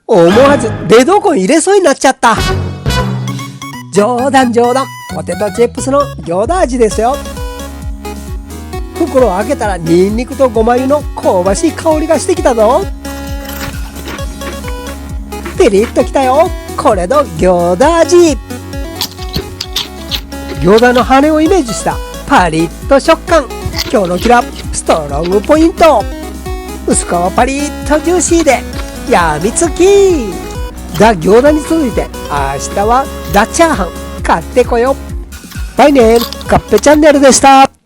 思わず冷凍庫に入れそうになっちゃった。冗談冗談、ポテトチップスの餃子味ですよ。袋を開けたらニンニクとごま油の香ばしい香りがしてきたぞ。ピリッときたよ。これの餃子味。餃子の羽をイメージしたパリッと食感。今日のキラストロングポイント。薄皮パリッとジューシーでやみつき。ザ餃子に続いて明日はザチャーハン買ってこよ。バイねー、カッペチャンネルでした。